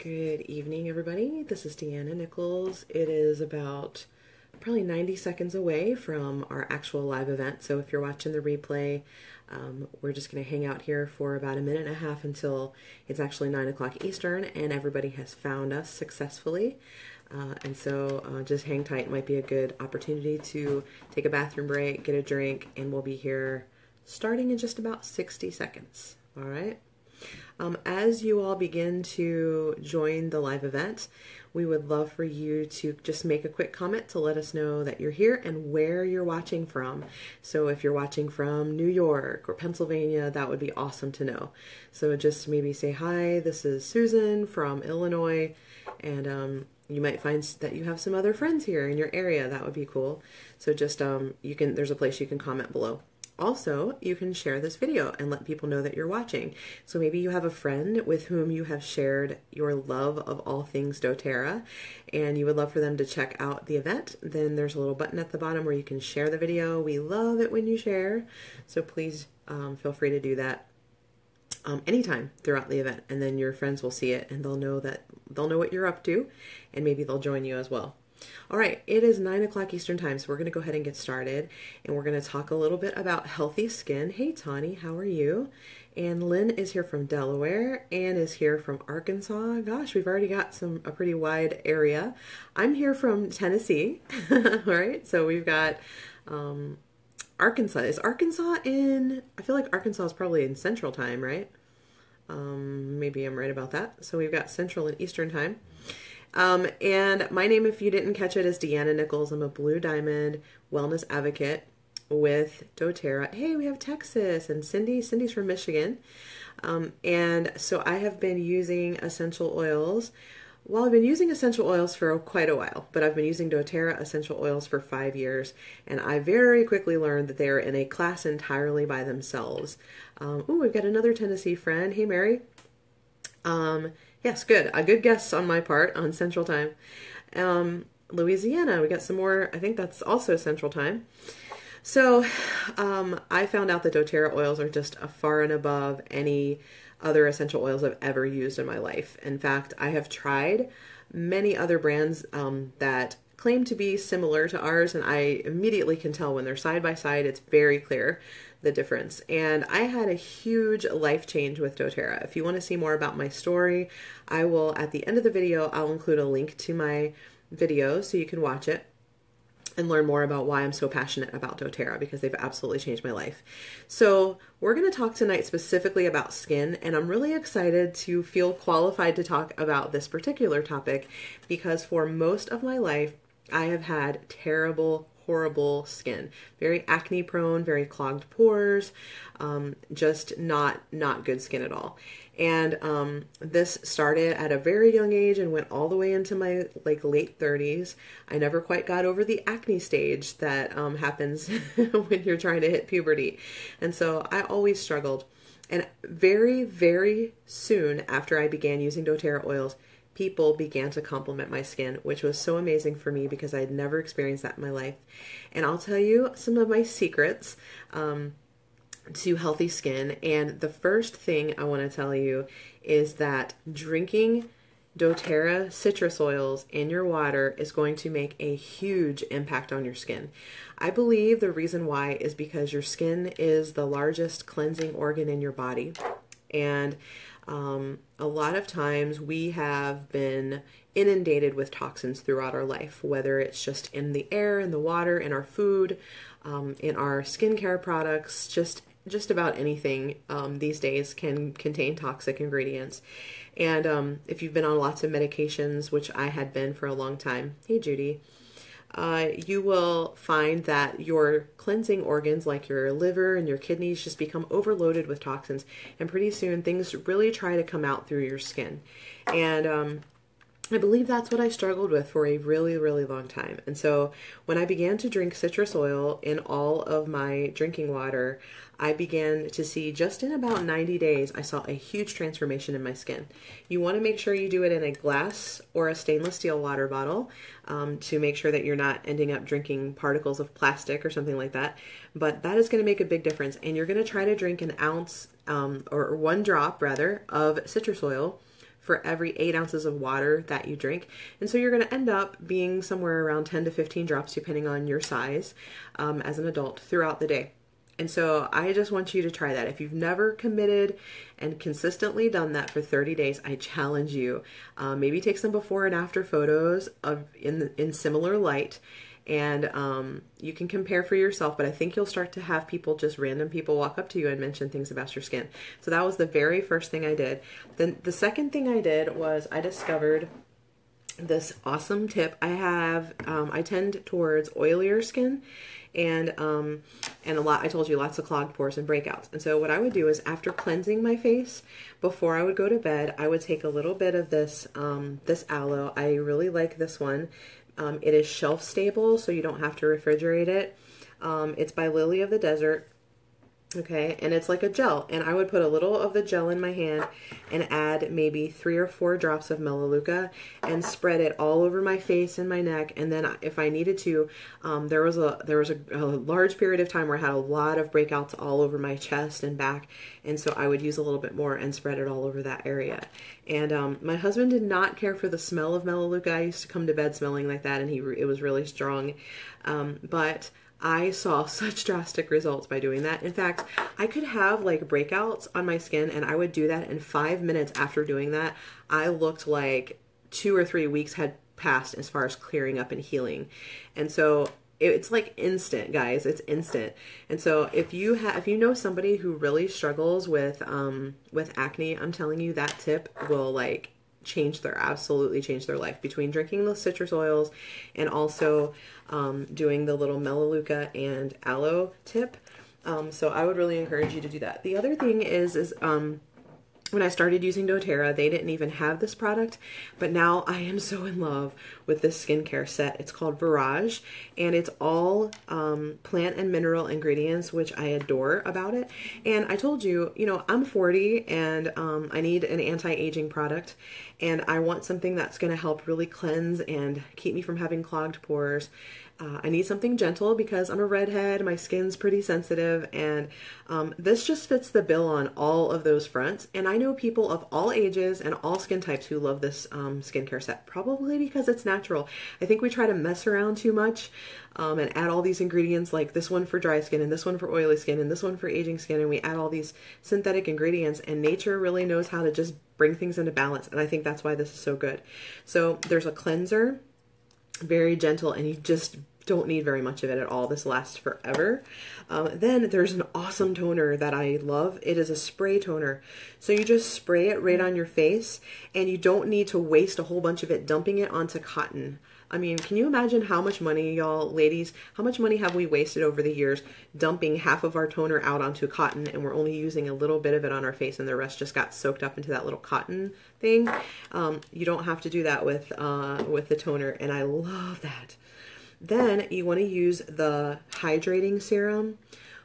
Good evening, everybody. This is Deanna Nichols. It is about probably 90 seconds away from our actual live event. So if you're watching the replay, we're just going to hang out here for about a minute and a half until it's actually 9 o'clock Eastern and everybody has found us successfully. And so just hang tight. It might be a good opportunity to take a bathroom break, get a drink, and we'll be here starting in just about 60 seconds. All right. As you all begin to join the live event, we would love for you to just make a quick comment to let us know that you're here and where you're watching from. So if you're watching from New York or Pennsylvania, that would be awesome to know. So just maybe say, hi, this is Susan from Illinois, and you might find that you have some other friends here in your area. That would be cool. So just there's a place you can comment below. Also, you can share this video and let people know that you're watching. So maybe you have a friend with whom you have shared your love of all things doTERRA and you would love for them to check out the event. Then there's a little button at the bottom where you can share the video. We love it when you share. So please feel free to do that anytime throughout the event. And then your friends will see it and they'll know what you're up to and maybe they'll join you as well. All right, it is 9 o'clock Eastern time, so we're going to go ahead and get started, and we're going to talk a little bit about healthy skin. Hey, Tawny, how are you? And Lynn is here from Delaware, Ann is here from Arkansas. Gosh, we've already got a pretty wide area. I'm here from Tennessee. All right, so we've got Arkansas. Is Arkansas I feel like Arkansas is probably in Central Time, right? Maybe I'm right about that. So we've got Central and Eastern Time. And my name, if you didn't catch it, is Deanna Nichols. I'm a Blue Diamond wellness advocate with doTERRA. Hey, we have Texas and Cindy. Cindy's from Michigan. And so I have been using essential oils. Well, I've been using essential oils for quite a while, but I've been using doTERRA essential oils for 5 years. And I very quickly learned that they're in a class entirely by themselves. We've got another Tennessee friend. Hey, Mary. Yes, good. A good guess on my part on Central Time. Louisiana, we got some more. I think that's also Central Time. So I found out that doTERRA oils are just far and above any other essential oils I've ever used in my life. In fact, I have tried many other brands that claim to be similar to ours, and I immediately can tell when they're side by side. It's very clear the difference. And I had a huge life change with doTERRA. If you want to see more about my story, I will, at the end of the video, I'll include a link to my video so you can watch it and learn more about why I'm so passionate about doTERRA, because they've absolutely changed my life. So we're going to talk tonight specifically about skin, and I'm really excited to feel qualified to talk about this particular topic because for most of my life, I have had horrible skin, very acne prone, very clogged pores, just not good skin at all. And this started at a very young age and went all the way into my late 30s. I never quite got over the acne stage that happens when you're trying to hit puberty. And so I always struggled. And very, very soon after I began using doTERRA oils, people began to compliment my skin, which was so amazing for me because I had never experienced that in my life. And I'll tell you some of my secrets to healthy skin. And the first thing I want to tell you is that drinking doTERRA citrus oils in your water is going to make a huge impact on your skin. I believe the reason why is because your skin is the largest cleansing organ in your body. And a lot of times we have been inundated with toxins throughout our life, whether it's just in the air, in the water, in our food, in our skincare products, just about anything these days can contain toxic ingredients. And if you've been on lots of medications, which I had been for a long time, hey Judy, you will find that your cleansing organs like your liver and your kidneys just become overloaded with toxins, and pretty soon things really try to come out through your skin. And I believe that's what I struggled with for a really, really long time. And so when I began to drink citrus oil in all of my drinking water, I began to see just in about 90 days, I saw a huge transformation in my skin. You want to make sure you do it in a glass or a stainless steel water bottle to make sure that you're not ending up drinking particles of plastic or something like that. But that is going to make a big difference. And you're going to try to drink an ounce or 1 drop rather of citrus oil for every 8 ounces of water that you drink. And so you're going to end up being somewhere around 10 to 15 drops, depending on your size, as an adult throughout the day. And so I just want you to try that. If you've never committed and consistently done that for 30 days, I challenge you. Maybe take some before and after photos in similar light, and you can compare for yourself, but I think you'll start to have people, just random people, walk up to you and mention things about your skin. So that was the very first thing I did. Then the second thing I did was I discovered this awesome tip. I tend towards oilier skin, and I told you, lots of clogged pores and breakouts. And so what I would do is, after cleansing my face before I would go to bed, I would take a little bit of this aloe. I really like this one. It is shelf stable, so you don't have to refrigerate it. It's by Lily of the Desert. Okay, and it's like a gel, and I would put a little of the gel in my hand and add maybe 3 or 4 drops of Melaleuca and spread it all over my face and my neck. And then if I needed to, there was a large period of time where I had a lot of breakouts all over my chest and back, and so I would use a little bit more and spread it all over that area. And my husband did not care for the smell of Melaleuca. I used to come to bed smelling like that, and it was really strong, but I saw such drastic results by doing that. In fact, I could have like breakouts on my skin, and I would do that, and 5 minutes after doing that, I looked like 2 or 3 weeks had passed as far as clearing up and healing. And so it's like instant, guys. It's instant. And so if you know somebody who really struggles with acne, I'm telling you, that tip will absolutely change their life, between drinking the citrus oils and also doing the little Melaleuca and aloe tip. So I would really encourage you to do that. The other thing is when I started using doTERRA, they didn't even have this product, but now I am so in love with this skincare set. It's called Virage, and it's all plant and mineral ingredients, which I adore about it. And I told you, I'm 40, and I need an anti-aging product, and I want something that's going to help really cleanse and keep me from having clogged pores. I need something gentle because I'm a redhead, my skin's pretty sensitive, and this just fits the bill on all of those fronts. And I know people of all ages and all skin types who love this skincare set, probably because it's natural. I think we try to mess around too much and add all these ingredients, like this one for dry skin and this one for oily skin and this one for aging skin, and we add all these synthetic ingredients, and nature really knows how to just bring things into balance, and I think that's why this is so good. So there's a cleanser, very gentle, and you just don't need very much of it at all. This lasts forever. Then there's an awesome toner that I love. It is a spray toner. So you just spray it right on your face, and you don't need to waste a whole bunch of it dumping it onto cotton. I mean, can you imagine how much money, y'all, ladies, how much money have we wasted over the years dumping half of our toner out onto cotton, and we're only using a little bit of it on our face, and the rest just got soaked up into that little cotton thing? You don't have to do that with the toner, and I love that. Then you want to use the hydrating serum,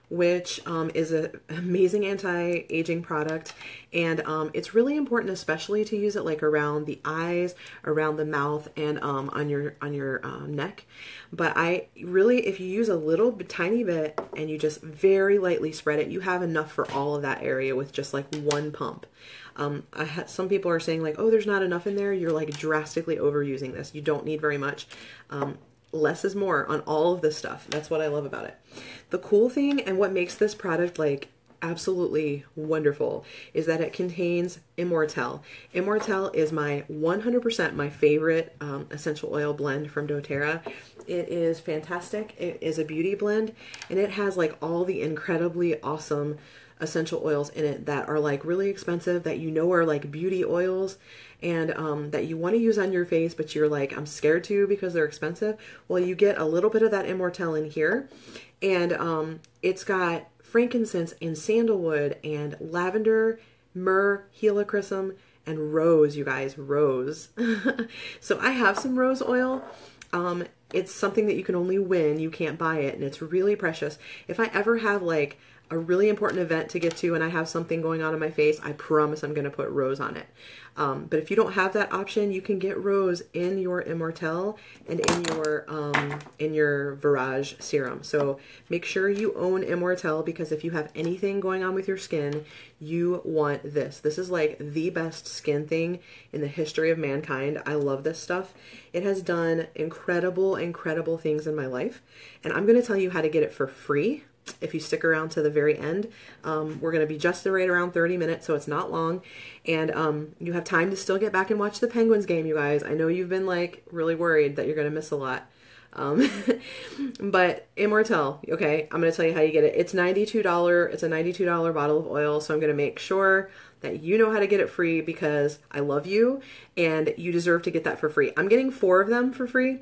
which is an amazing anti-aging product, and it's really important, especially to use it like around the eyes, around the mouth, and on your neck. But if you use a little tiny bit and you just very lightly spread it, you have enough for all of that area with just like one pump. Some people are saying like, oh, there's not enough in there. You're like drastically overusing this. You don't need very much. Less is more on all of this stuff. That's what I love about it. The cool thing, and what makes this product like absolutely wonderful, is that it contains Immortelle. Immortelle is my 100% my favorite essential oil blend from doTERRA. It is fantastic. It is a beauty blend, and it has like all the incredibly awesome essential oils in it that are like really expensive, that are like beauty oils, and that you want to use on your face, but you're like, I'm scared to because they're expensive. Well, you get a little bit of that Immortelle in here, and it's got frankincense and sandalwood and lavender, myrrh, helichrysum, and rose, you guys, rose. So I have some rose oil. It's something that you can only win. You can't buy it, and it's really precious. If I ever have like a really important event to get to and I have something going on in my face, I promise I'm going to put rose on it. But if you don't have that option, you can get rose in your Immortelle and in your Virage serum. So make sure you own Immortelle, because if you have anything going on with your skin, you want this. This is like the best skin thing in the history of mankind. I love this stuff. It has done incredible, incredible things in my life. And I'm going to tell you how to get it for free. If you stick around to the very end, we're going to be just right around 30 minutes, so it's not long. And you have time to still get back and watch the Penguins game, you guys. I know you've been like really worried that you're going to miss a lot. But Immortelle, okay, I'm going to tell you how you get it. It's $92. It's a $92 bottle of oil, so I'm going to make sure that you know how to get it free, because I love you and you deserve to get that for free. I'm getting 4 of them for free.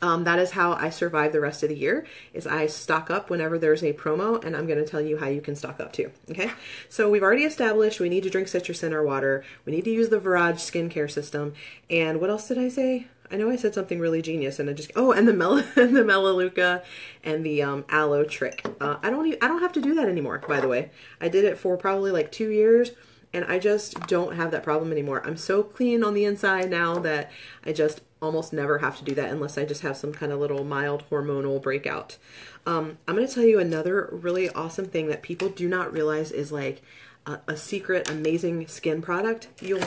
That is how I survive the rest of the year, is I stock up whenever there's a promo, and I'm going to tell you how you can stock up too. Okay. So we've already established we need to drink citrus in our water. We need to use the Virage skincare system. And what else did I say? I know I said something really genius and and the Melaleuca and the Aloe Trick. I don't have to do that anymore, by the way. I did it for probably like 2 years. And I just don't have that problem anymore. I'm so clean on the inside now that I just almost never have to do that unless I just have some kind of little mild hormonal breakout. I'm going to tell you another really awesome thing that people do not realize is like a secret, amazing skin product. You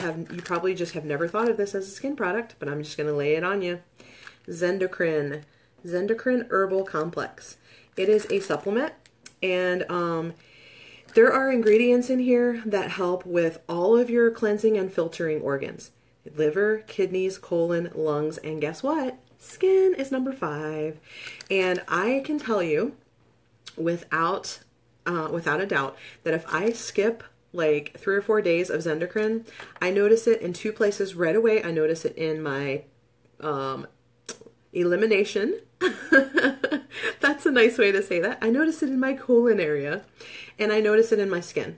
probably just have never thought of this as a skin product, but I'm just going to lay it on you. Zendocrine Herbal Complex. It is a supplement, and there are ingredients in here that help with all of your cleansing and filtering organs. Liver, kidneys, colon, lungs, and guess what? Skin is number 5. And I can tell you without a doubt that if I skip like 3 or 4 days of Zendocrine, I notice it in 2 places right away. I notice it in my elimination. That's a nice way to say that. I notice it in my colon area, and I notice it in my skin.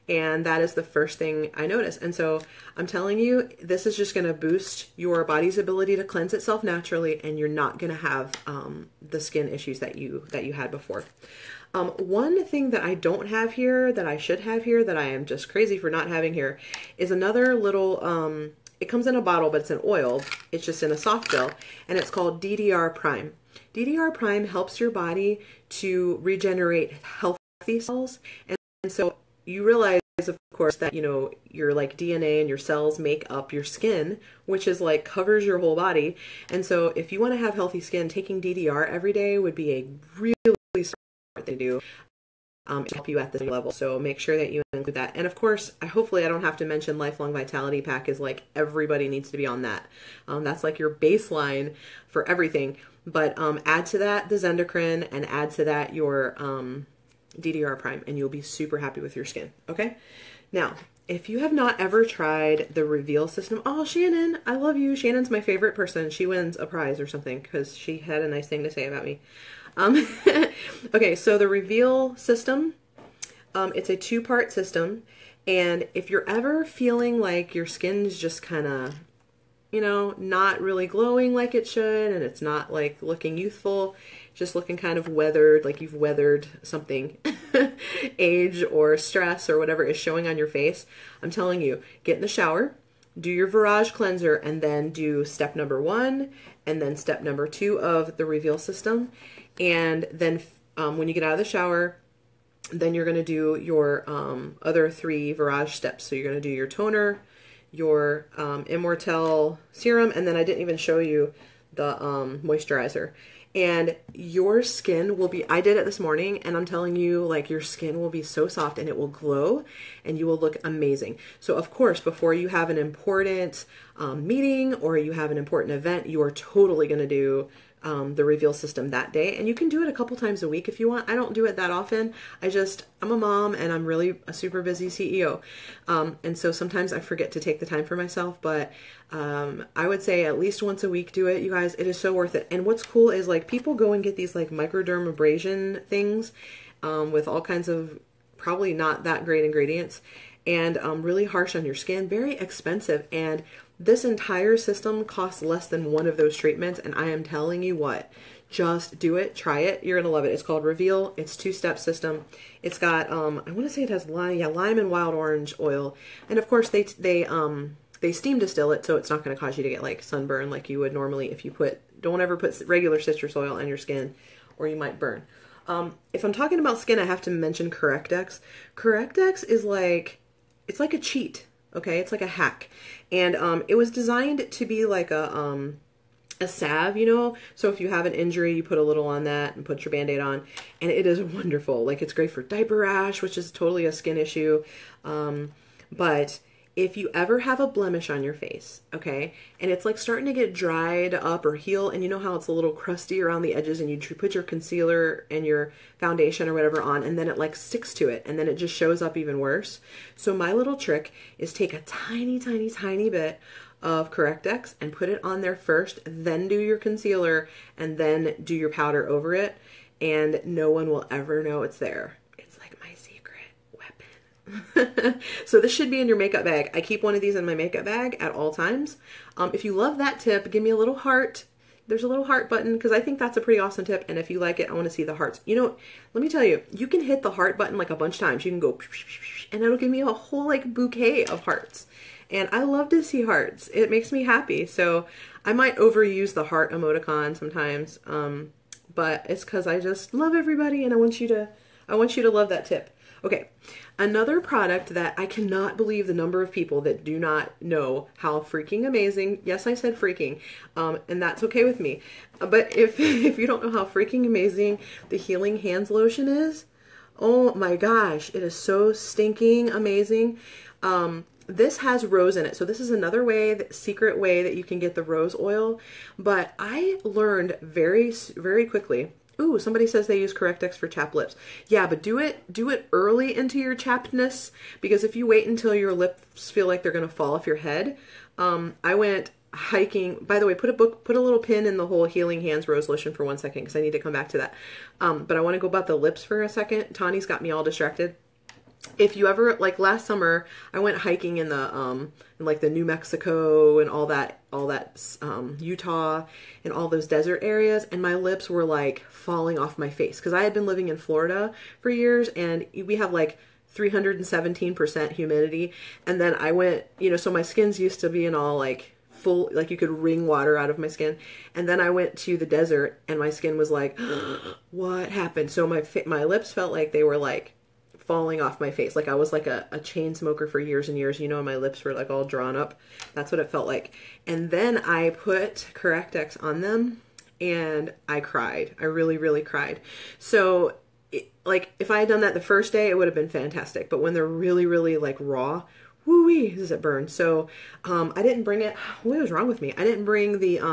And that is the first thing I notice. And so I'm telling you, this is just going to boost your body's ability to cleanse itself naturally, and you're not going to have the skin issues that you had before. One thing that I don't have here that I should have here, that I am just crazy for not having here, is another little it comes in a bottle, but it's an oil. It's just in a soft gel, and it's called DDR Prime. DDR Prime helps your body to regenerate healthy cells. And so you realize, of course, that, you know, your like DNA and your cells make up your skin, which is like covers your whole body. And so if you want to have healthy skin, taking DDR every day would be a really smart thing to do. To help you at this level. So make sure that you include that. And of course, hopefully I don't have to mention Lifelong Vitality Pack is like everybody needs to be on that. That's like your baseline for everything. But add to that the Zendocrine, and add to that your DDR Prime, and you'll be super happy with your skin. Okay? Now, if you have not ever tried the Reveal system, oh, Shannon, I love you. Shannon's my favorite person. She wins a prize or something because she had a nice thing to say about me. Okay, so the Reveal system, it's a 2-part system, and if you're ever feeling like your skin's just kind of, you know, not really glowing like it should, and it's not like looking youthful, just looking kind of weathered, like you've weathered something, age or stress or whatever is showing on your face, I'm telling you, get in the shower, do your Virage cleanser, and then do step number 1 and then step number 2 of the Reveal system. And then when you get out of the shower, then you're going to do your other 3 Virage steps. So you're going to do your toner, your Immortelle serum, and then I didn't even show you the moisturizer. And your skin will be, I did it this morning, and I'm telling you, like, your skin will be so soft and it will glow and you will look amazing. So of course, before you have an important meeting or you have an important event, you are totally going to do the Reveal system that day. And you can do it a couple times a week if you want. I don't do it that often. I'm a mom and I'm really a super busy CEO. And so sometimes I forget to take the time for myself, but I would say at least once a week do it, you guys. It is so worth it. And what's cool is like people go and get these like microdermabrasion things with all kinds of probably not that great ingredients and really harsh on your skin, very expensive. And this entire system costs less than one of those treatments, and I am telling you what, Just do it. Try it. You're going to love it. It's called Reveal. It's 2-step system. It's got, I want to say it has lime, lime and wild orange oil. And of course they steam distill it, so it's not going to cause you to get like sunburn like you would normally if you don't ever put regular citrus oil on your skin, or you might burn. If I'm talking about skin, I have to mention Correct-X. Correct-X is like, it's like a cheat. Okay. It's like a hack. And, it was designed to be like a salve, you know, so if you have an injury, you put a little on that and put your Band-Aid on, and it is wonderful. Like, it's great for diaper rash, which is totally a skin issue. But if you ever have a blemish on your face, okay, and it's like starting to get dried up or heal, and you know how it's a little crusty around the edges, and you put your concealer and your foundation or whatever on, and then it like sticks to it, and then it just shows up even worse. So my little trick is take a tiny, tiny, tiny bit of Correct-X and put it on there first, then do your concealer, and then do your powder over it, and no one will ever know it's there. It's like my secret weapon. So this should be in your makeup bag. I keep one of these in my makeup bag at all times. If you love that tip, give me a little heart. There's a little heart button, because I think that's a pretty awesome tip, and if you like it, I want to see the hearts. You know, let me tell you, you can hit the heart button like a bunch of times. You can go, and it'll give me a whole like bouquet of hearts. And I love to see hearts. It makes me happy. So I might overuse the heart emoticon sometimes. But it's because I just love everybody, and I want you to love that tip. Okay. Another product that I cannot believe the number of people that do not know how freaking amazing. Yes, I said freaking. And that's okay with me. But if you don't know how freaking amazing the Healing Hands lotion is, oh my gosh, it is so stinking amazing. This has rose in it. So this is another way, secret way that you can get the rose oil. But I learned very, very quickly. Ooh, somebody says they use Correct-X for chapped lips. Yeah, but do it early into your chappedness, because if you wait until your lips feel like they're going to fall off your head. I went hiking. By the way, put a little pin in the whole Healing Hands rose lotion for 1 second, because I need to come back to that. But I want to go about the lips for a second. Tawny's got me all distracted. If you ever, like last summer, I went hiking in the in like the New Mexico and all that Utah and all those desert areas, and my lips were like falling off my face, because I had been living in Florida for years, and we have like 317% humidity. And then I went, you know, so my skin's used to being all like full, like you could wring water out of my skin. And then I went to the desert, and my skin was like, what happened? So my lips felt like they were like falling off my face. Like I was like a chain smoker for years and years, you know, and my lips were like all drawn up. That's what it felt like. And then I put Correct-X on them, and I cried. I really, really cried. So like if I had done that the first day, it would have been fantastic. But when they're really, really like raw, woo-wee, does it burn. So I didn't bring it. What was wrong with me? I didn't bring the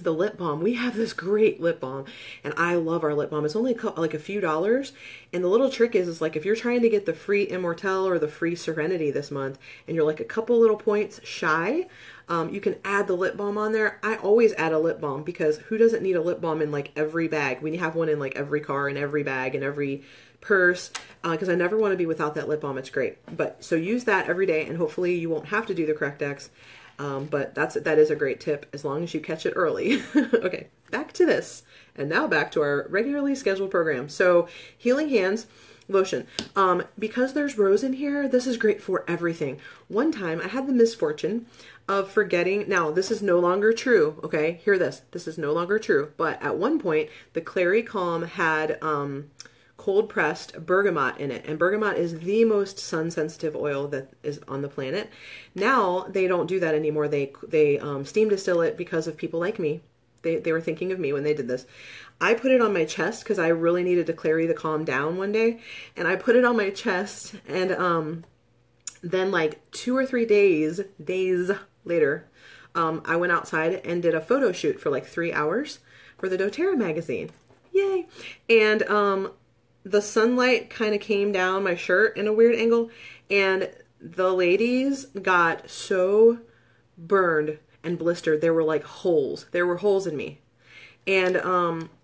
lip balm. We have this great lip balm, and I love our lip balm. It's only like a few dollars, and the little trick is like if you're trying to get the free Immortelle or the free Serenity this month, and you're like a couple little points shy, you can add the lip balm on there. I always add a lip balm, because who doesn't need a lip balm in like every bag? We have one in like every car and every bag and every purse, because I never want to be without that lip balm. It's great. But so use that every day, and hopefully you won't have to do the Correct-X. But that is a great tip, as long as you catch it early. Okay, back to this. And now back to our regularly scheduled program. So Healing Hands lotion. Because there's rose in here, this is great for everything. One time I had the misfortune of forgetting. Now this is no longer true. Okay, hear this. This is no longer true. But at one point, the Clary Calm had, cold pressed bergamot in it, and bergamot is the most sun sensitive oil that is on the planet. Now they don't do that anymore. They steam distill it because of people like me. They were thinking of me when they did this. I put it on my chest because I really needed to Clary the Calm down one day, and I put it on my chest, and then like 2 or 3 days later, I went outside and did a photo shoot for like 3 hours for the doTERRA magazine. Yay! And the sunlight kind of came down my shirt in a weird angle, and the ladies got so burned and blistered. There were like holes. There were holes in me. And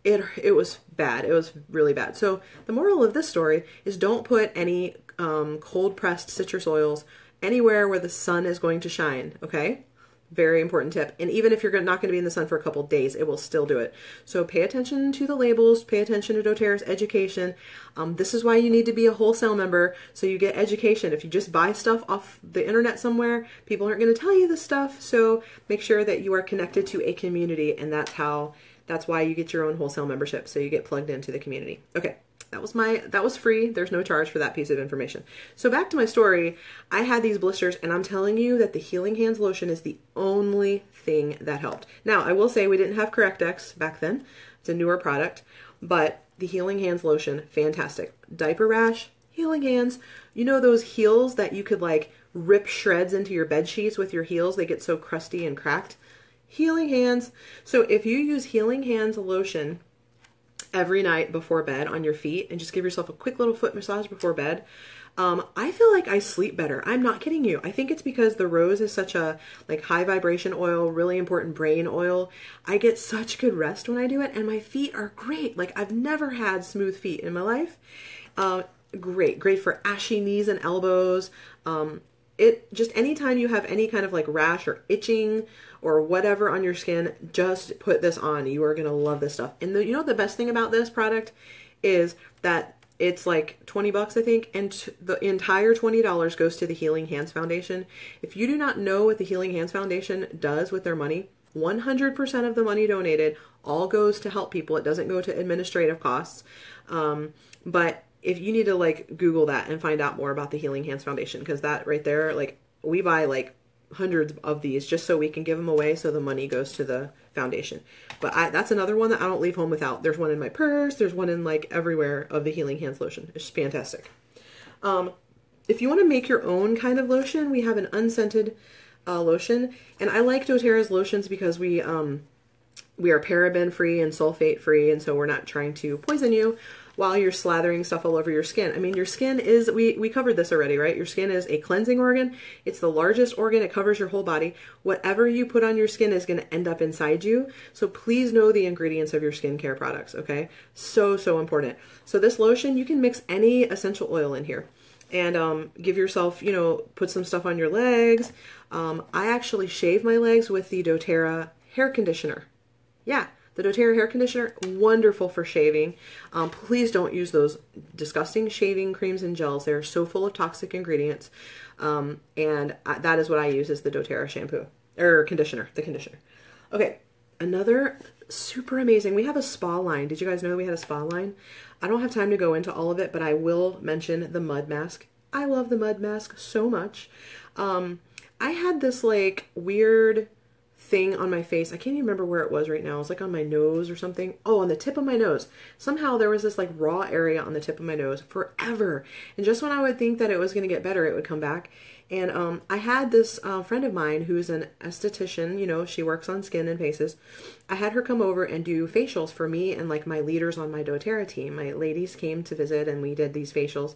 it was bad. It was really bad. So the moral of this story is don't put any cold pressed citrus oils anywhere where the sun is going to shine, okay? Very important tip. And even if you're not going to be in the sun for a couple days, it will still do it. So pay attention to the labels, pay attention to doTERRA's education. This is why you need to be a wholesale member, so you get education. If you just buy stuff off the internet somewhere, people aren't going to tell you this stuff. So make sure that you are connected to a community, and that's why you get your own wholesale membership, so you get plugged into the community. Okay. That was free. There's no charge for that piece of information. So back to my story, I had these blisters, and I'm telling you that the Healing Hands lotion is the only thing that helped. Now, I will say we didn't have Correct-X back then. It's a newer product, but the Healing Hands lotion, fantastic. Diaper rash, Healing Hands. You know those heels that you could like rip shreds into your bed sheets with your heels? They get so crusty and cracked. Healing Hands. So if you use Healing Hands lotion every night before bed on your feet and just give yourself a quick little foot massage before bed, I feel like I sleep better. I'm not kidding you. I think it's because the rose is such a like high vibration oil, really important brain oil. I get such good rest when I do it, and my feet are great. Like I've never had smooth feet in my life. Great for ashy knees and elbows. It just anytime you have any kind of like rash or itching or whatever on your skin, just put this on. You are going to love this stuff. And you know the best thing about this product is that it's like 20 bucks, I think, and the entire $20 goes to the Healing Hands Foundation. If you do not know what the Healing Hands Foundation does with their money, 100% of the money donated all goes to help people. It doesn't go to administrative costs. But if you need to like Google that and find out more about the Healing Hands Foundation, because that right there, like we buy like hundreds of these just so we can give them away, so the money goes to the foundation. But that's another one that I don't leave home without. There's one in my purse. There's one in like everywhere of the Healing Hands lotion. It's fantastic. If you want to make your own kind of lotion, we have an unscented lotion, and I like doTERRA's lotions because we are paraben free and sulfate free, and so we're not trying to poison you while you're slathering stuff all over your skin. I mean, your skin is, we covered this already, right? Your skin is a cleansing organ. It's the largest organ. It covers your whole body. Whatever you put on your skin is going to end up inside you. So please know the ingredients of your skincare products, okay? So important. So this lotion, you can mix any essential oil in here and give yourself, you know, put some stuff on your legs. I actually shave my legs with the doTERRA hair conditioner. Yeah. The doTERRA hair conditioner, wonderful for shaving. Please don't use those disgusting shaving creams and gels. They're so full of toxic ingredients. That is what I use, is the doTERRA shampoo or conditioner, the conditioner. Okay, another super amazing. We have a spa line. Did you guys know we had a spa line? I don't have time to go into all of it, but I will mention the mud mask. I love the mud mask so much. I had this like weird thing on my face. I can't even remember where it was right now. It was like on my nose or something. Oh, on the tip of my nose. Somehow there was this like raw area on the tip of my nose forever. And just when I would think that it was going to get better, it would come back. And I had this friend of mine who's an esthetician, you know, she works on skin and faces. I had her come over and do facials for me and like my leaders on my doTERRA team. My ladies came to visit and we did these facials.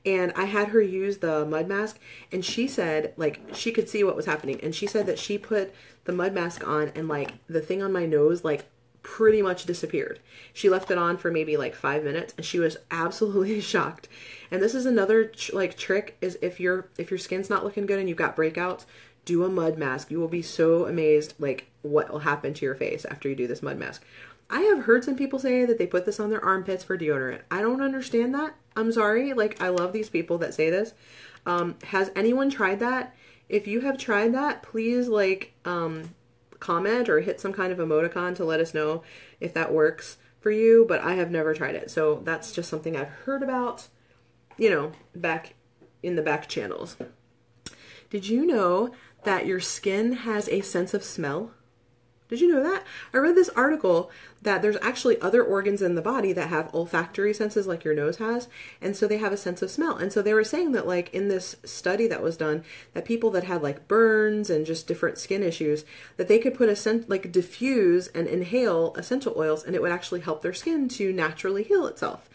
And I had her use the mud mask, and she said, like, she could see what was happening. And she said that she put the mud mask on and like the thing on my nose, like, pretty much disappeared. She left it on for maybe like 5 minutes, and she was absolutely shocked. And this is another like trick, is if your skin's not looking good and you've got breakouts, do a mud mask. You will be so amazed like what will happen to your face after you do this mud mask. I have heard some people say that they put this on their armpits for deodorant. I don't understand that. I'm sorry. Like, I love these people that say this. Has anyone tried that? If you have tried that, please like comment or hit some kind of emoticon to let us know if that works for you. But I have never tried it. So that's just something I've heard about, you know, back in the back channels. Did you know that your skin has a sense of smell? Did you know that? I read this article that there's actually other organs in the body that have olfactory senses like your nose has, and so they have a sense of smell. And so they were saying that like in this study that was done, that people that had like burns and just different skin issues, that they could put a scent, like diffuse and inhale essential oils, and it would actually help their skin to naturally heal itself.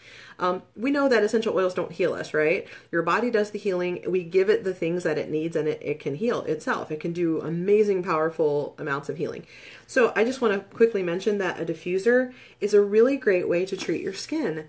We know that essential oils don't heal us, right? Your body does the healing. We give it the things that it needs, and it can heal itself. It can do amazing, powerful amounts of healing. So I just want to quickly mention that a diffusing diffuser is a really great way to treat your skin.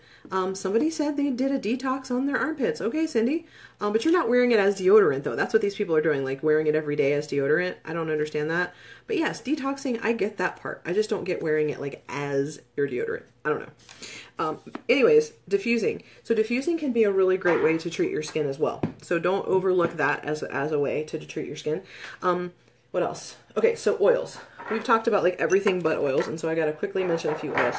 Somebody said they did a detox on their armpits. Okay, Cindy. But you're not wearing it as deodorant, though. That's what these people are doing, like wearing it every day as deodorant. I don't understand that. But yes, detoxing, I get that part. I just don't get wearing it like as your deodorant. I don't know. Anyways, diffusing. So diffusing can be a really great way to treat your skin as well. So don't overlook that as a way to treat your skin. What else? Okay, so oils. We've talked about like everything but oils, and so I gotta quickly mention a few oils.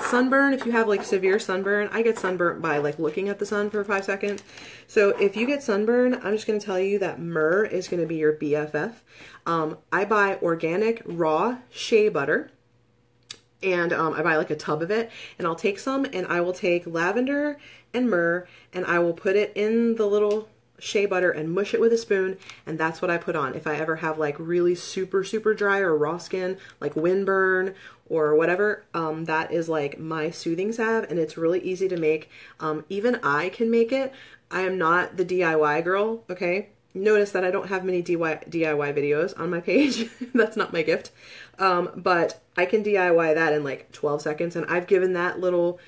Sunburn, if you have like severe sunburn, I get sunburnt by like looking at the sun for 5 seconds. So if you get sunburn, I'm just gonna tell you that myrrh is gonna be your BFF. I buy organic raw shea butter, and I buy like a tub of it, and I'll take some and I will take lavender and myrrh and I will put it in the little shea butter and mush it with a spoon, and that's what I put on. If I ever have like really super dry or raw skin, like windburn or whatever, that is like my soothing salve, and it's really easy to make. Even I can make it. I am not the DIY girl, okay? Notice that I don't have many DIY videos on my page. That's not my gift. But I can DIY that in like 12 seconds, and I've given that little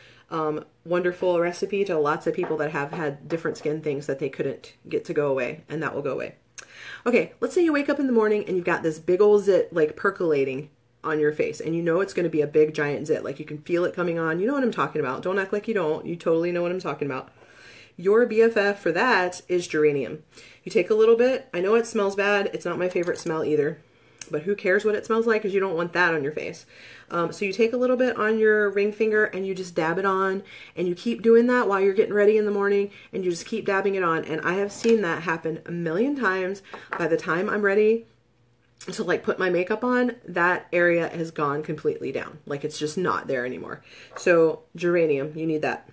wonderful recipe to lots of people that have had different skin things that they couldn't get to go away, and that will go away. Okay, let's say you wake up in the morning and you've got this big old zit like percolating on your face, and you know it's going to be a big giant zit, like you can feel it coming on. You know what I'm talking about. Don't act like you don't. You totally know what I'm talking about. Your BFF for that is geranium. You take a little bit. I know it smells bad. It's not my favorite smell either, but who cares what it smells like, because you don't want that on your face. So you take a little bit on your ring finger and you just dab it on, and you keep doing that while you're getting ready in the morning, and you just keep dabbing it on. And I have seen that happen a million times. By the time I'm ready to like put my makeup on, that area has gone completely down. Like it's just not there anymore. So geranium, you need that.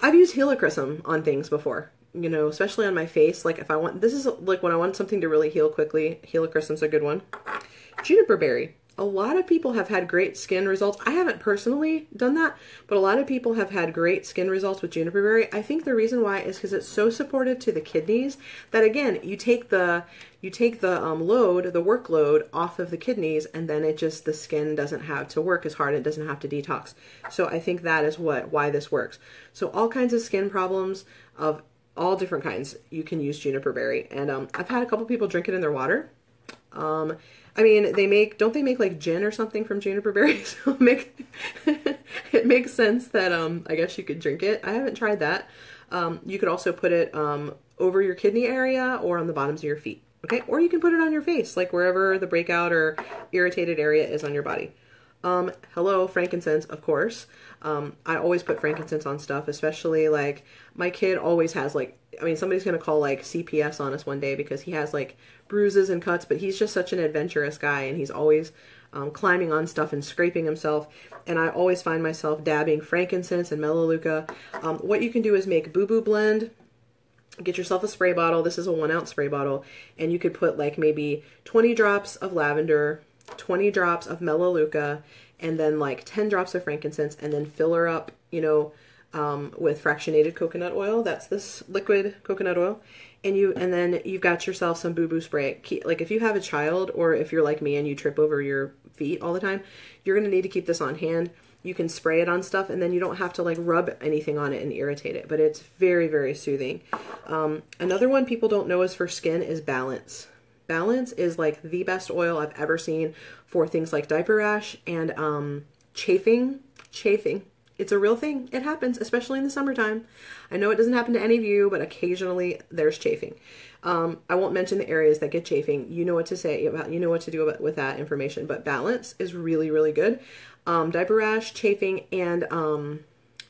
I've used helichrysum on things before, you know, especially on my face. Like if I want, this is like when I want something to really heal quickly, helichrysum's a good one. Juniper berry. A lot of people have had great skin results. I haven't personally done that, but a lot of people have had great skin results with juniper berry. I think the reason why is because it's so supportive to the kidneys that, again, you take the workload off of the kidneys, and then it just, the skin doesn't have to work as hard. It doesn't have to detox. So I think that is why this works. So all kinds of skin problems of all different kinds, you can use juniper berry. And I've had a couple people drink it in their water. I mean, don't they make like gin or something from juniper berries? So it makes sense that, I guess you could drink it. I haven't tried that. You could also put it, over your kidney area or on the bottoms of your feet. Okay. Or you can put it on your face, like wherever the breakout or irritated area is on your body. Hello, frankincense, of course. I always put frankincense on stuff, especially like my kid always has like, I mean, somebody's going to call like CPS on us one day because he has like bruises and cuts, but he's just such an adventurous guy, and he's always climbing on stuff and scraping himself. And I always find myself dabbing frankincense and melaleuca. What you can do is make boo-boo blend. Get yourself a spray bottle. This is a 1 ounce spray bottle, and you could put like maybe 20 drops of lavender, 20 drops of melaleuca, and then like 10 drops of frankincense, and then fill her up, you know, with fractionated coconut oil. That's this liquid coconut oil. And then you've got yourself some boo-boo spray. Like if you have a child, or if you're like me and you trip over your feet all the time, you're going to need to keep this on hand. You can spray it on stuff, and then you don't have to like rub anything on it and irritate it, but it's very soothing. Another one people don't know is for skin is Balance. Balance is like the best oil I've ever seen for things like diaper rash and chafing. It's a real thing. It happens, especially in the summertime. I know it doesn't happen to any of you, but occasionally there's chafing. I won't mention the areas that get chafing. You know what to say about, you know what to do with that information, but Balance is really good. Diaper rash, chafing, and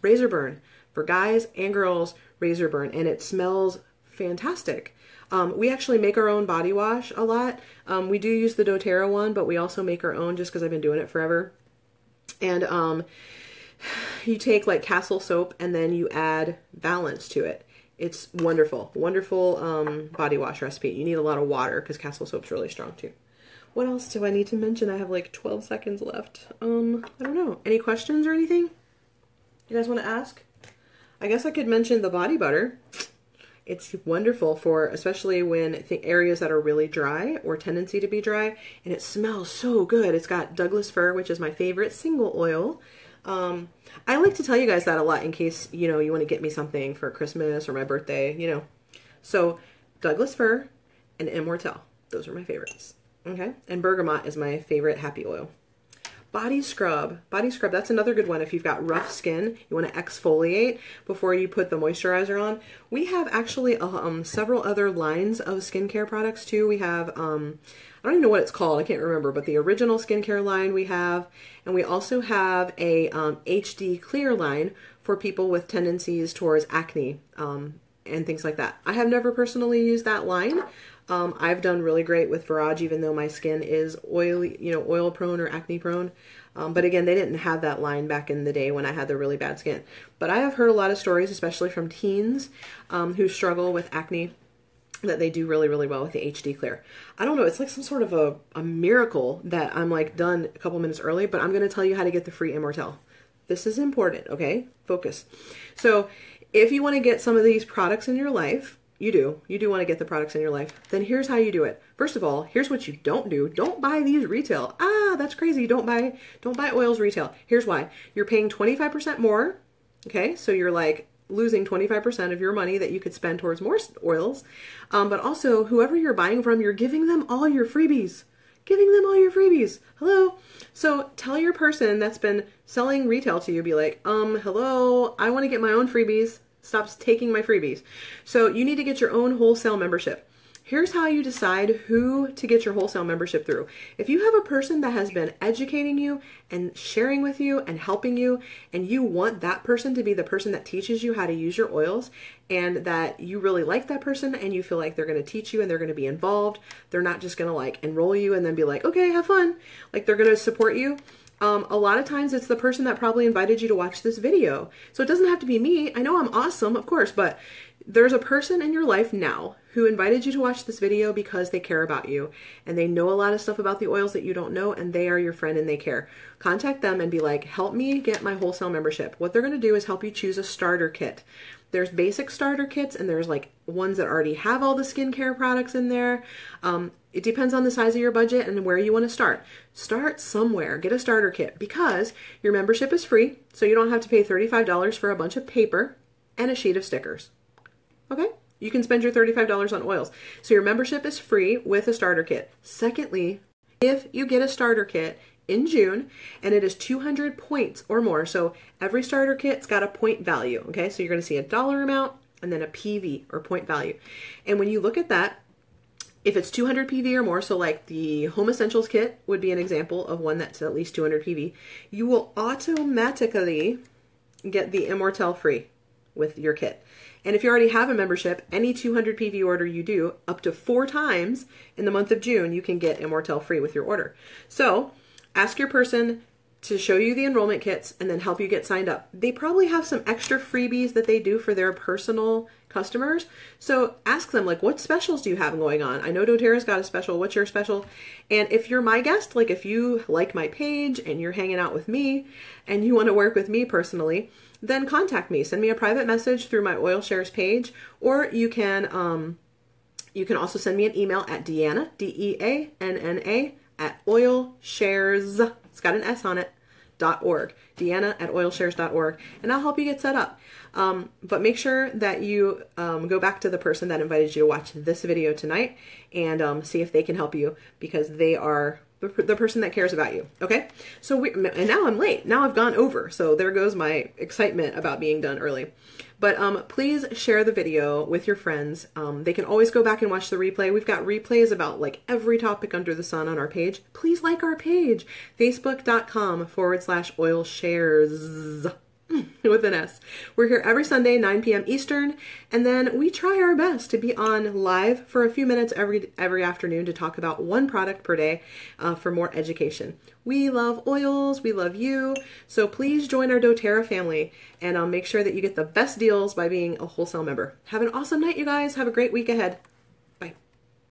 razor burn. For guys and girls, razor burn, and it smells fantastic. We actually make our own body wash a lot. We do use the doTERRA one, but we also make our own just because I've been doing it forever. And you take like Castle soap and then you add Balance to it. It's wonderful body wash recipe. You need a lot of water because Castle soap's really strong too. What else do I need to mention? I have like 12 seconds left. I don't know. Any questions or anything you guys want to ask? I guess I could mention the body butter. It's wonderful for, especially when areas that are really dry or tendency to be dry, and it smells so good. It's got Douglas fir, which is my favorite single oil. I like to tell you guys that a lot in case, you want to get me something for Christmas or my birthday, So Douglas fir and Immortelle, those are my favorites. Okay. And bergamot is my favorite happy oil. Body scrub, that's another good one if you've got rough skin, you want to exfoliate before you put the moisturizer on. We have actually several other lines of skincare products too. We have, I don't even know what it's called, I can't remember, but the original skincare line we have, and we also have a HD clear line for people with tendencies towards acne and things like that. I have never personally used that line. I've done really great with Virage, even though my skin is oily, oil prone or acne prone. But again, they didn't have that line back in the day when I had the really bad skin. But I have heard a lot of stories, especially from teens who struggle with acne, that they do really, really well with the HD Clear. I don't know, it's like some sort of a miracle that I'm like done a couple minutes early, but I'm going to tell you how to get the free Immortelle. This is important, okay? Focus. So if you want to get some of these products in your life, you do want to get the products in your life, then here's how you do it. First of all, here's what you don't do. Don't buy these retail. That's crazy. Don't buy oils retail. Here's why. You're paying 25% more. Okay. So you're like losing 25% of your money that you could spend towards more oils. But also whoever you're buying from, you're giving them all your freebies. Hello. So tell your person that's been selling retail to you, be like, hello, I want to get my own freebies. Stop taking my freebies. So you need to get your own wholesale membership. Here's how you decide who to get your wholesale membership through. If you have a person that has been educating you and sharing with you and helping you, and you want that person to be the person that teaches you how to use your oils, and that you really like that person and you feel like they're going to teach you and they're going to be involved, they're not just going to like enroll you and then be like, okay, have fun. Like they're going to support you. A lot of times it's the person that probably invited you to watch this video. So it doesn't have to be me. I know I'm awesome, of course, but there's a person in your life now who invited you to watch this video because they care about you and they know a lot of stuff about the oils that you don't know, and they are your friend and they care. Contact them and be like, help me get my wholesale membership. What they're going to do is help you choose a starter kit. There's basic starter kits and there's like ones that already have all the skincare products in there. It depends on the size of your budget and where you want to start. Start somewhere. Get a starter kit because your membership is free, so you don't have to pay $35 for a bunch of paper and a sheet of stickers. Okay? You can spend your $35 on oils. So your membership is free with a starter kit. Secondly, if you get a starter kit in June and it is 200 points or more, so every starter kit's got a point value, okay? So you're going to see a dollar amount and then a PV or point value. And when you look at that, if it's 200 PV or more, so like the Home Essentials kit would be an example of one that's at least 200 PV, you will automatically get the Immortelle free with your kit. And if you already have a membership, any 200 PV order you do, up to 4 times in the month of June, you can get Immortelle free with your order. So ask your person to show you the enrollment kits and then help you get signed up. They probably have some extra freebies that they do for their personal customers. So ask them, like, what specials do you have going on? I know doTERRA's got a special. What's your special? And if you're my guest, like if you like my page and you're hanging out with me and you want to work with me personally, then contact me. Send me a private message through my Oil Shares page, or you can also send me an email at Deanna, DEANNA, at oilshares, it's got an S on it, .org. Deanna at oilshares.org, and I'll help you get set up. But make sure that you go back to the person that invited you to watch this video tonight and see if they can help you, because they are the person that cares about you. Okay? So and now I'm late. Now I've gone over. So there goes my excitement about being done early. But please share the video with your friends. They can always go back and watch the replay. We've got replays about like every topic under the sun on our page. Please like our page, facebook.com/oilshares. With an S. We're here every Sunday, 9 p.m. Eastern, and then we try our best to be on live for a few minutes every afternoon to talk about one product per day for more education. We love oils, we love you, so please join our doTERRA family and make sure that you get the best deals by being a wholesale member. Have an awesome night, you guys. Have a great week ahead.